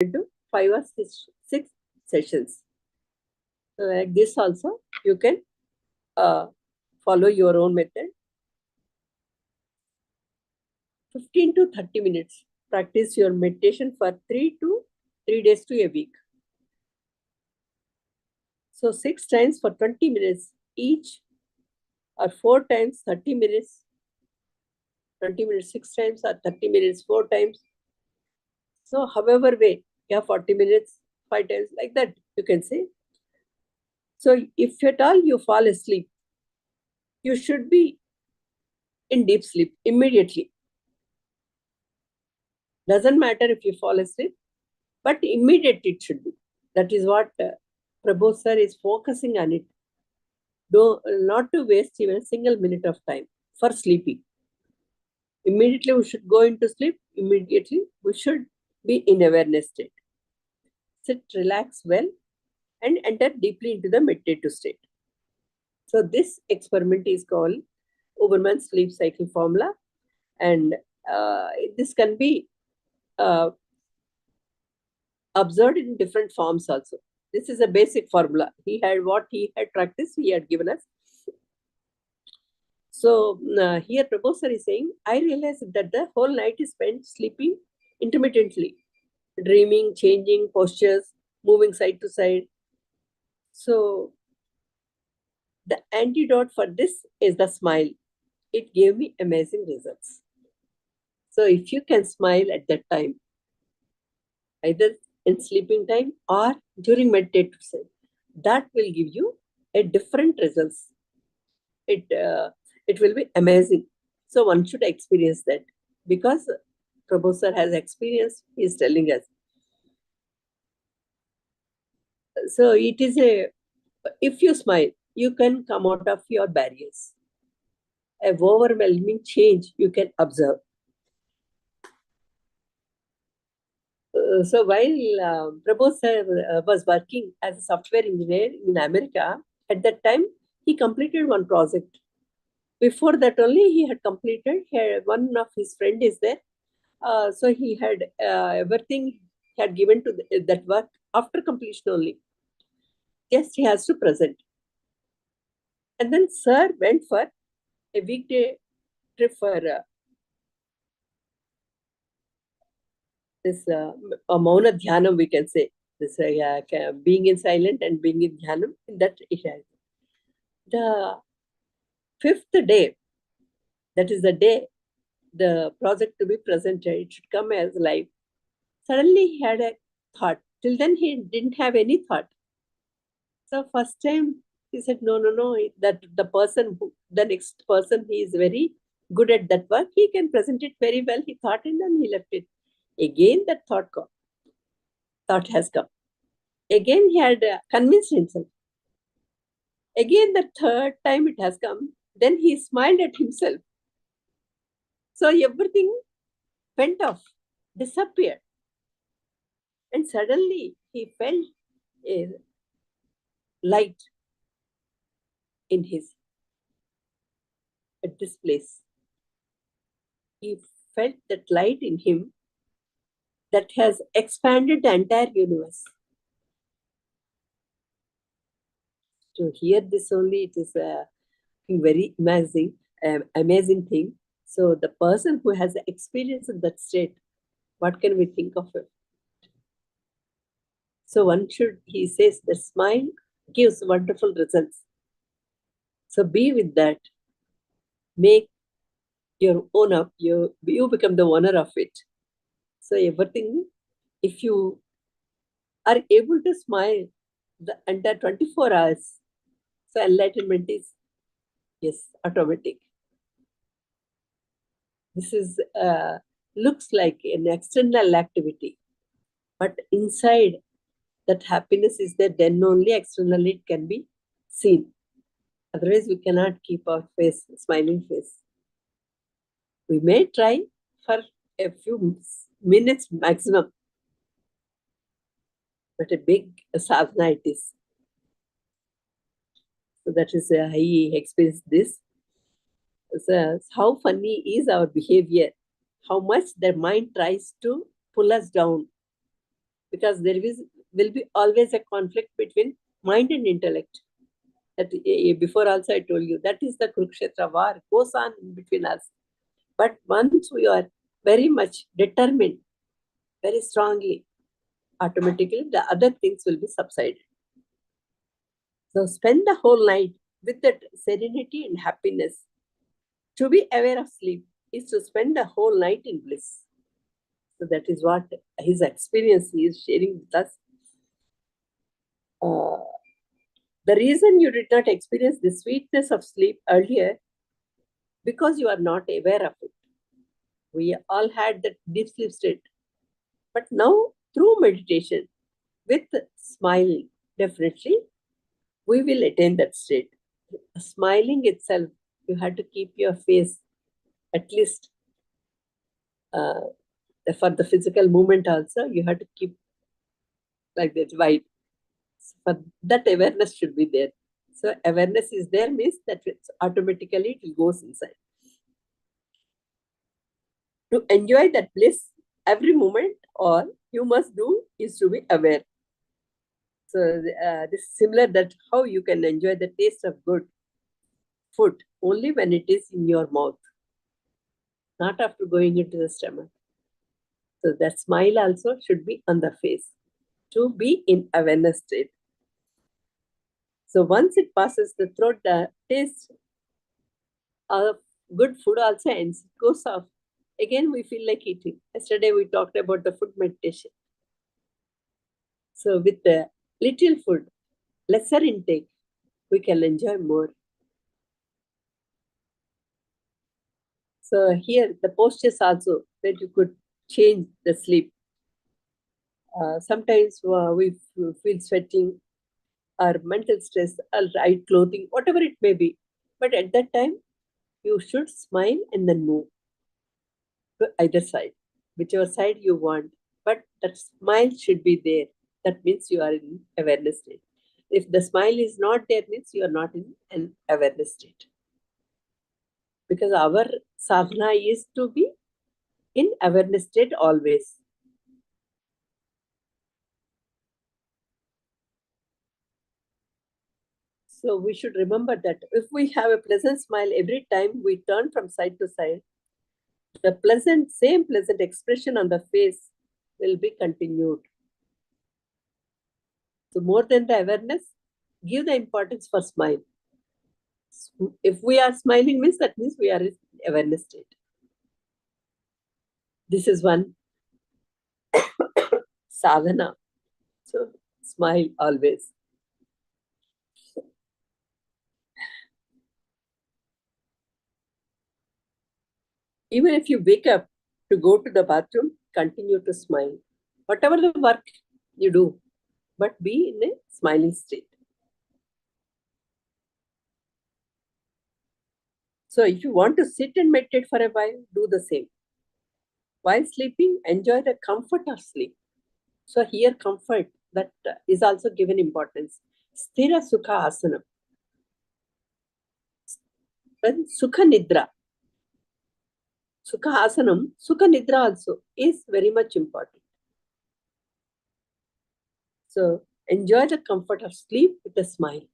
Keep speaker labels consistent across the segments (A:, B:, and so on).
A: into 5 or 6 sessions. So like this also, you can follow your own method. 15 to 30 minutes. Practice your meditation for 3 days to a week. So 6 times for 20 minutes each, or 4 times 30 minutes. 20 minutes 6 times, or 30 minutes 4 times. So however way, 40 minutes 5 times, like that you can say. So if at all you fall asleep, you should be in deep sleep immediately. Doesn't matter if you fall asleep, but immediately it should be. That is what Prabodh sir is focusing on it. Not to waste even a single minute of time for sleeping. Immediately we should go into sleep. Immediately we should be in awareness state. Sit, relax well, and enter deeply into the meditative state. So this experiment is called Uberman's sleep cycle formula, and this can be observed in different forms also. This is a basic formula. What he had practiced, he had given us. So here Prabodh sir is saying, I realized that the whole night is spent sleeping intermittently, dreaming, changing postures, moving side to side. So the antidote for this is the smile. It gave me amazing results. So if you can smile at that time, either in sleeping time or during meditative time, that will give you a different results. It will be amazing. So one should experience that, because Prabodh sir has experience, he is telling us. So it is if you smile, you can come out of your barriers. An overwhelming change you can observe. So while Prabodh sir was working as a software engineer in America, at that time he completed one project. Before that only he had completed. One of his friend is there. So he had everything he had given to that work after completion only. Yes, he has to present. And then sir went for a weekday trip for this Mauna Dhyana, we can say. This being in silent and being in Dhyanam. That it has. The 5th day, that is the day the project to be presented, it should come as live. Suddenly he had a thought. Till then he didn't have any thought. So first time he said, no, that the next person, he is very good at that work. He can present it very well. He thought, and then he left it. Again that thought has come. Again he had convinced himself. Again the third time it has come. Then he smiled at himself. So everything went off, disappeared. And suddenly he felt a light in his, at this place. He felt that light in him that has expanded the entire universe. To hear this only, it is a very amazing thing. So the person who has experience in that state, what can we think of it? So he says, the smile gives wonderful results. So be with that. Make your own up. You become the owner of it. So everything, if you are able to smile the entire 24 hours, so enlightenment is, yes, automatic. This is looks like an external activity, but inside that happiness is there, then only externally it can be seen. Otherwise, we cannot keep our face, smiling face. We may try for a few minutes maximum, but a big sadhana it is. So that is how he experienced this. So how funny is our behavior, how much the mind tries to pull us down. because will be always a conflict between mind and intellect. That before also I told you, that is the Kurukshetra war, goes on in between us. But once we are very much determined, very strongly, automatically the other things will be subsided. So spend the whole night with that serenity and happiness. To be aware of sleep is to spend the whole night in bliss. So that is what his experience he is sharing with us. The reason you did not experience the sweetness of sleep earlier, because you are not aware of it. We all had that deep sleep state. But now, through meditation, with smiling, definitely, we will attain that state. Smiling itself, you have to keep your face at least for the physical movement also, you have to keep like that wide. For that awareness should be there. So awareness is there means that automatically it goes inside. To enjoy that bliss every moment, all you must do is to be aware. So this is similar that how you can enjoy the taste of good food only when it is in your mouth, not after going into the stomach. So that smile also should be on the face to be in awareness state. So once it passes the throat, the taste of good food also ends, it goes off. Again, we feel like eating. Yesterday, we talked about the food meditation. So with the little food, lesser intake, we can enjoy more. So here, the postures also, that you could change the sleep. Sometimes we feel sweating or mental stress or right clothing, whatever it may be. But at that time, you should smile and then move to either side, whichever side you want. But that smile should be there. That means you are in awareness state. If the smile is not there, means you are not in an awareness state. Because our sadhana is to be in awareness state always. So we should remember that if we have a pleasant smile every time we turn from side to side, the same pleasant expression on the face will be continued. So more than the awareness, give the importance for smile. If we are smiling, means that means we are in awareness state. This is one sadhana. So smile always. Even if you wake up to go to the bathroom, continue to smile. Whatever the work you do, but be in a smiling state. So if you want to sit and meditate for a while, do the same. While sleeping, enjoy the comfort of sleep. So here comfort, that is also given importance. Sthira Sukha Asana. Then Sukha Nidra. Sukha Asanam, Sukha Nidra also is very much important. So enjoy the comfort of sleep with a smile.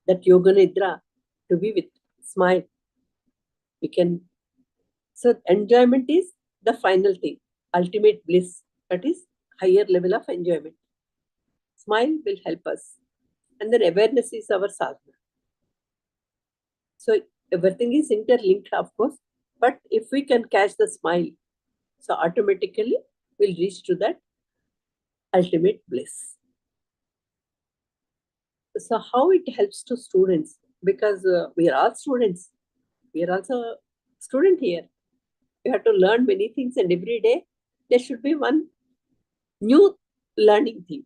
A: That Yoga Nidra, to be with smile. We can. So enjoyment is the final thing, ultimate bliss. That is higher level of enjoyment. Smile will help us. And then awareness is our sadhana. So everything is interlinked, of course. But if we can catch the smile, so automatically we'll reach to that ultimate bliss. So how it helps to students? Because we are all students. We are also student here. You have to learn many things, and every day there should be one new learning thing.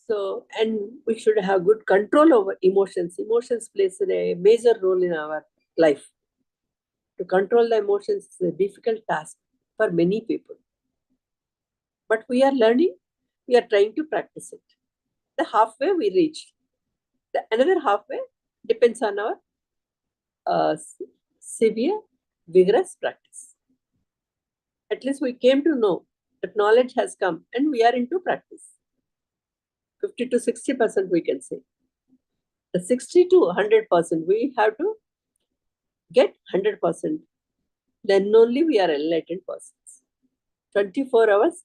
A: So, and we should have good control over emotions. Emotions plays a major role in our life. To control the emotions is a difficult task for many people. But we are learning, we are trying to practice it. The halfway we reached. The another halfway depends on our severe, vigorous practice. At least we came to know That knowledge has come and we are into practice. 50 to 60% we can say. The 60 to 100% we have to get 100%. Then only we are enlightened persons. 24 hours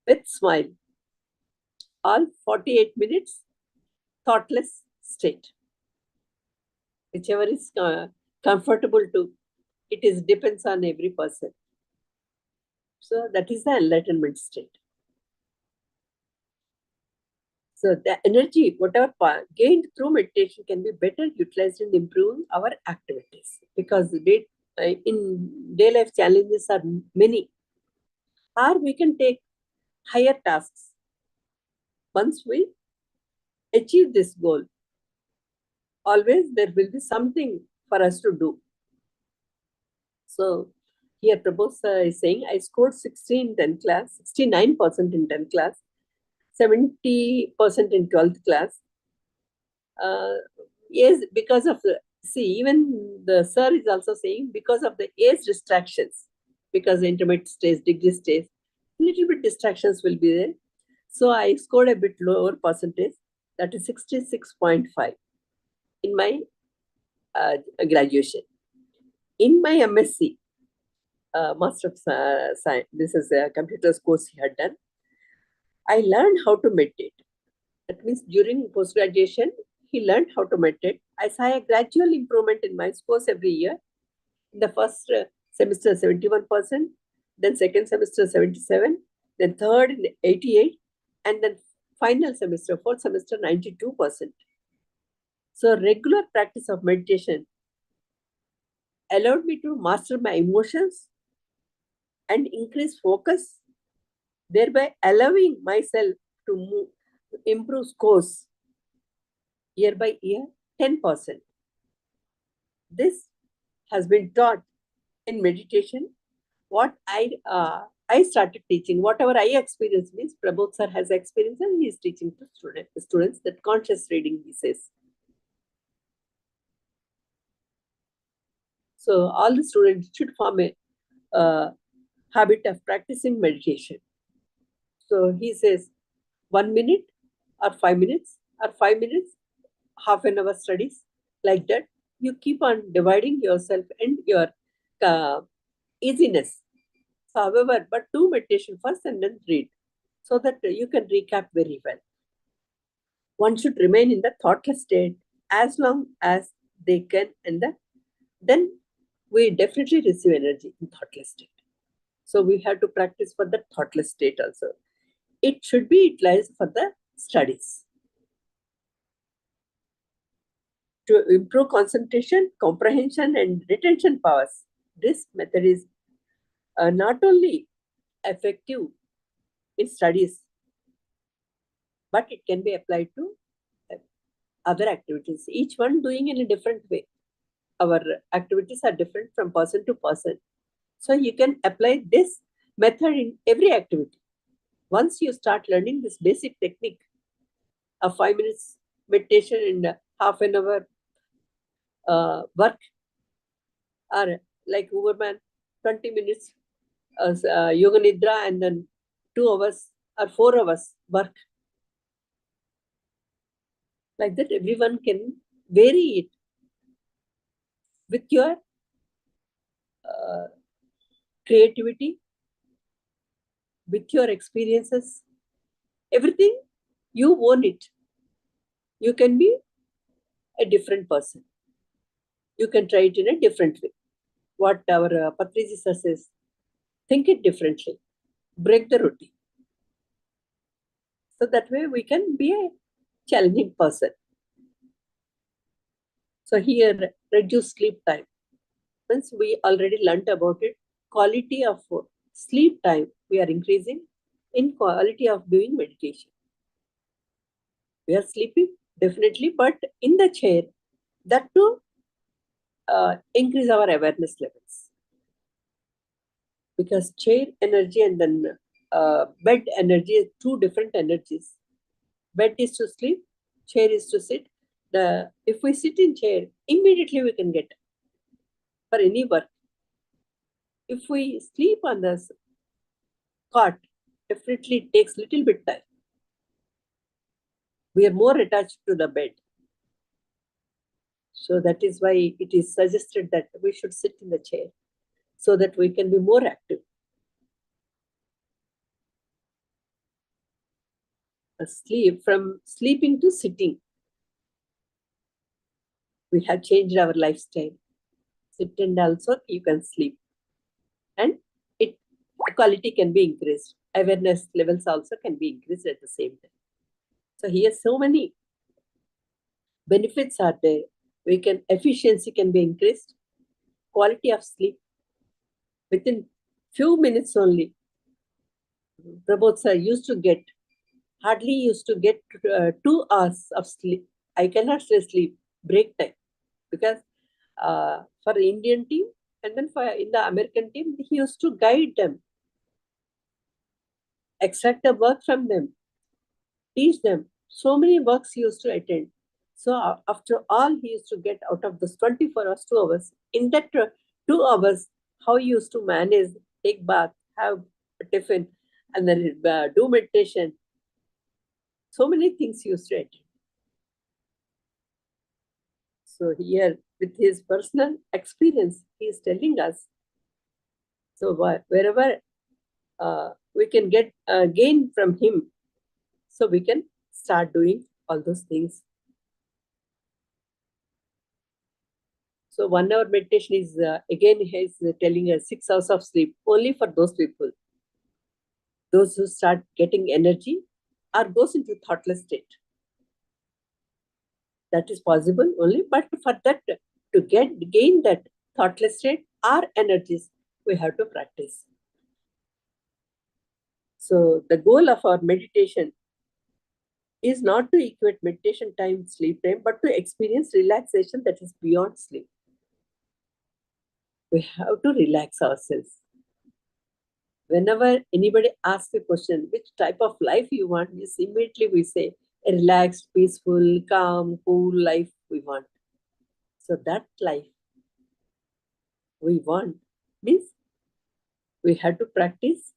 A: with smile. All 48 minutes thoughtless state. Whichever is comfortable to, it depends on every person. So that is the enlightenment state. So the energy, whatever gained through meditation, can be better utilized in improving our activities, because in day life challenges are many. Or we can take higher tasks. Once we achieve this goal, always there will be something for us to do. So here Prabodh is saying, I scored 60 in 10th class, 69% in 10th class, 70% in 12th class. Yes, because of even the sir is also saying, because of the age distractions, because the intermediate stage, degree stage, little bit distractions will be there. So I scored a bit lower percentage, that is 66.5 in my graduation. In my MSc, Master of Science, this is a computer course he had done, I learned how to meditate. That means during post-graduation, he learned how to meditate. I saw a gradual improvement in my scores every year. In the first semester, 71%, then second semester, 77, then third, 88, and then final semester, fourth semester, 92%. So regular practice of meditation allowed me to master my emotions and increase focus, thereby allowing myself to improve scores year by year 10%. This has been taught in meditation. What I started teaching, whatever I experienced means Prabodh sir has experience and he is teaching to students that conscious reading, he says. So all the students should form a habit of practicing meditation. So he says 1 minute or 5 minutes or 5 minutes, half an hour studies, like that. You keep on dividing yourself and your easiness. So, however, but do meditation first and then read, so that you can recap very well. One should remain in the thoughtless state as long as they can, and then we definitely receive energy in thoughtless state. So we have to practice for the thoughtless state also. It should be utilized for the studies. To improve concentration, comprehension, and retention powers, this method is not only effective in studies, but it can be applied to other activities, each one doing in a different way. Our activities are different from person to person. So you can apply this method in every activity. Once you start learning this basic technique of 5 minutes meditation and half an hour work, or like Uberman, 20 minutes yoga nidra, and then 2 hours or 4 hours work. Like that, everyone can vary it with your creativity, with your experiences, everything, you own it. You can be a different person. You can try it in a different way. What our Patriji sir says, think it differently, break the routine. So that way we can be a challenging person. So here, reduce sleep time. Once we already learnt about it, quality of sleep time we are increasing in quality of doing meditation. We are sleeping, definitely, but in the chair, that too increase our awareness levels. Because chair energy and then bed energy is two different energies. Bed is to sleep, chair is to sit. If we sit in chair, immediately we can get for any work. If we sleep on the cot, definitely it takes little bit time. We are more attached to the bed. So that is why it is suggested that we should sit in the chair so that we can be more active. Sleep, from sleeping to sitting, we have changed our lifestyle. Sit and also you can sleep. And it quality can be increased. Awareness levels also can be increased at the same time. So here so many benefits are there. Efficiency can be increased. Quality of sleep within few minutes only. Prabodh sir hardly used to get 2 hours of sleep. I cannot say sleep, break time. Because for the Indian team and then in the American team, he used to guide them, extract the work from them, teach them. So many works he used to attend. So after all, he used to get out of this 24 hours, 2 hours. In that 2 hours, how he used to manage, take bath, have a tiffin, and then do meditation. So many things he used to attend. So here, with his personal experience, he is telling us. So wherever we can get gain from him, so we can start doing all those things. So 1 hour meditation is again he's telling us 6 hours of sleep only for those people, those who start getting energy or goes into thoughtless state. That is possible only, but for that to gain that thoughtless state or energies, we have to practice. So the goal of our meditation is not to equate meditation time, sleep time, but to experience relaxation that is beyond sleep. We have to relax ourselves. Whenever anybody asks a question, which type of life you want, immediately we say a relaxed, peaceful, calm, cool life we want. So that life we want means we have to practice.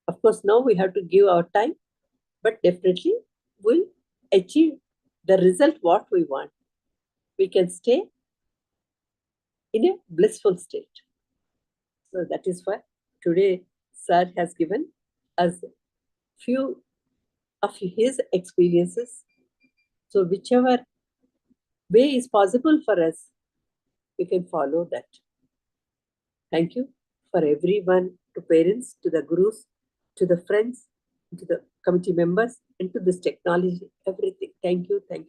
A: Of course, now we have to give our time, but definitely we'll achieve the result what we want. We can stay in a blissful state. So that is why today Sir has given us few of his experiences. So whichever way is possible for us, we can follow that. Thank you for everyone, to parents, to the gurus, to the friends, to the committee members, and to this technology, everything. Thank you. Thank you.